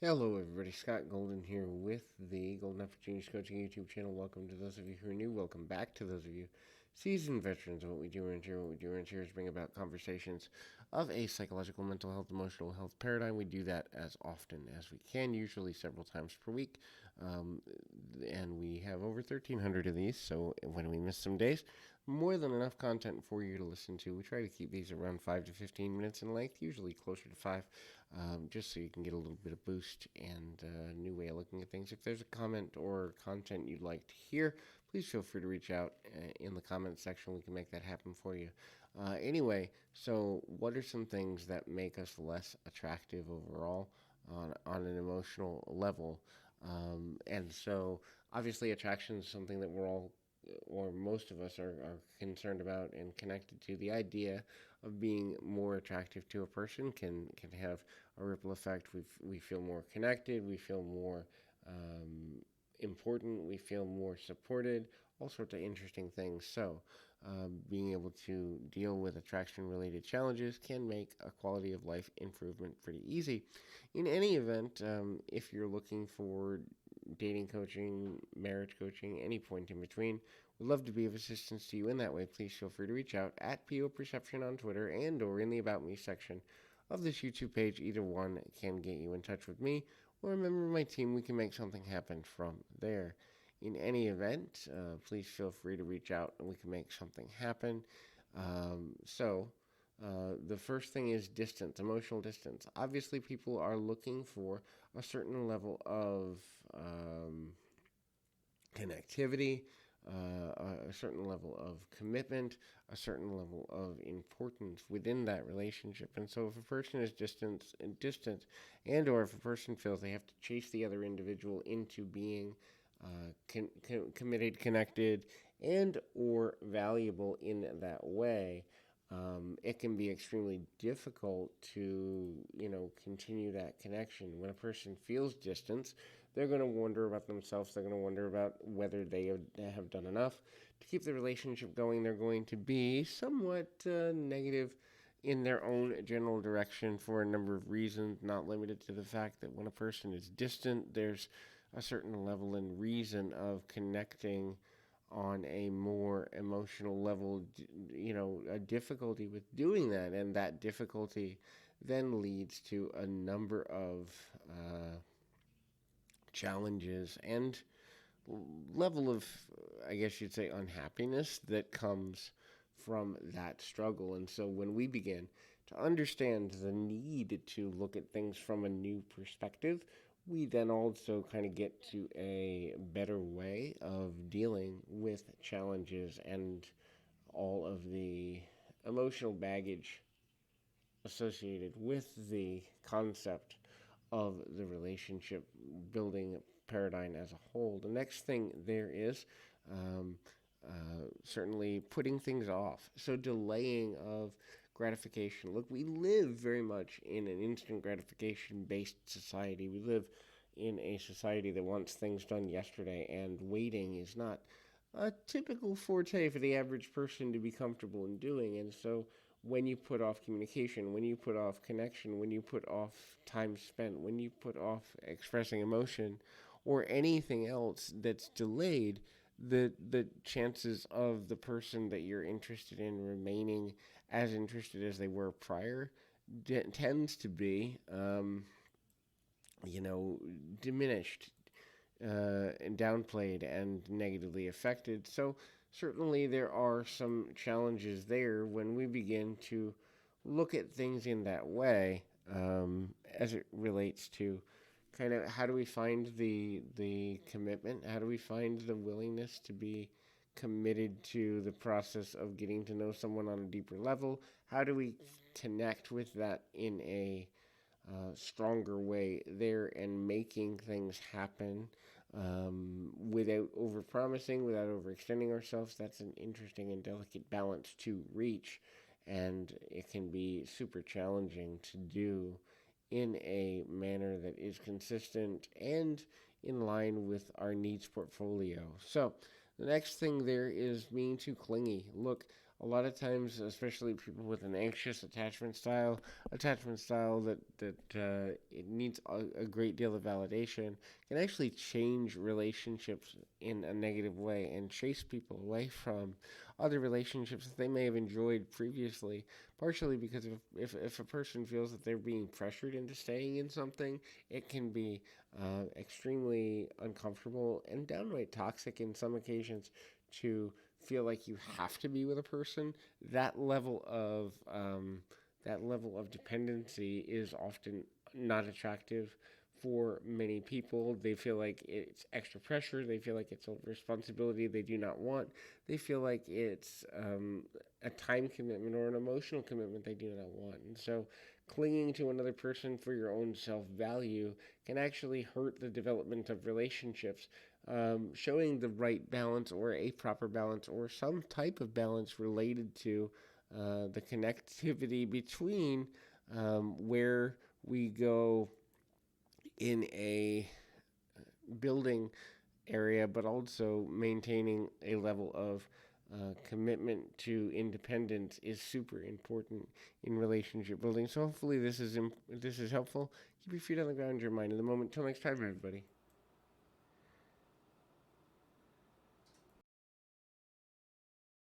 Hello, everybody. Scott Golden here with the Golden Opportunities Coaching YouTube channel. Welcome to those of you who are new. Welcome back to those of you seasoned veterans of what we do around here. What we do around here is bring about conversations of a psychological, mental health, emotional health paradigm. We do that as often as we can, usually several times per week. Um, and we have over 1,300 of these, so when we miss some days, more than enough content for you to listen to. We try to keep these around 5 to 15 minutes in length, usually closer to 5, just so you can get a little bit of boost and a new way of looking at things. If there's a comment or content you'd like to hear, please feel free to reach out in the comments section. We can make that happen for you. Anyway, so what are some things that make us less attractive overall on an emotional level? And so, obviously, attraction is something that we're all, or most of us, are concerned about and connected to. The idea of being more attractive to a person can have a ripple effect. We feel more connected. We feel more important. We feel more supported. All sorts of interesting things. So, being able to deal with attraction related challenges can make a quality of life improvement pretty easy. In any event, if you're looking for dating coaching, marriage coaching, any point in between, we'd love to be of assistance to you in that way. Please feel free to reach out at PO Perception on Twitter and or in the About Me section of this YouTube page. Either one can get you in touch with me or a member of my team. We can make something happen from there. In any event, please feel free to reach out and we can make something happen. The first thing is distance, emotional distance. Obviously, people are looking for a certain level of connectivity, a certain level of commitment, a certain level of importance within that relationship. And so, if a person is distant, or if a person feels they have to chase the other individual into being committed, connected, and or valuable in that way, it can be extremely difficult to, continue that connection. When a person feels distance, they're going to wonder about themselves. They're going to wonder about whether they have done enough to keep the relationship going. They're going to be somewhat negative in their own general direction for a number of reasons, not limited to the fact that when a person is distant, there's a certain level and reason of connecting on a more emotional level, a difficulty with doing that. And that difficulty then leads to a number of challenges and level of, I guess you'd say, unhappiness that comes from that struggle. And so when we begin to understand the need to look at things from a new perspective, we then also kind of get to a better way of dealing with challenges and all of the emotional baggage associated with the concept of the relationship building paradigm as a whole. The next thing there is um, certainly putting things off. So delaying of gratification. Look, we live very much in an instant gratification based society. We live in a society that wants things done yesterday, and waiting is not a typical forte for the average person to be comfortable in doing. And so when you put off communication, when you put off connection, when you put off time spent, when you put off expressing emotion or anything else that's delayed, the chances of the person that you're interested in remaining as interested as they were prior tends to be, diminished and downplayed and negatively affected. So, certainly, there are some challenges there when we begin to look at things in that way, as it relates to kind of how do we find the commitment? How do we find the willingness to be committed to the process of getting to know someone on a deeper level? How do we connect with that in a stronger way there and making things happen without overpromising, without overextending ourselves? That's an interesting and delicate balance to reach, and it can be super challenging to do in a manner that is consistent and in line with our needs portfolio. So, the next thing there is being too clingy. Look, A lot of times, especially people with an anxious attachment style that it needs a great deal of validation, can actually change relationships in a negative way and chase people away from other relationships that they may have enjoyed previously. Partially because if a person feels that they're being pressured into staying in something, it can be extremely uncomfortable and downright toxic in some occasions to feel like you have to be with a person. That level of dependency is often not attractive for many people. They feel like it's extra pressure. They feel like it's a responsibility they do not want. They feel like it's a time commitment or an emotional commitment they do not want. And so, clinging to another person for your own self value can actually hurt the development of relationships. Showing the right balance or a proper balance or some type of balance related to the connectivity between where we go in a building area, but also maintaining a level of commitment to independence is super important in relationship building. So hopefully this is helpful. Keep your feet on the ground, your mind in the moment. Till next time, everybody.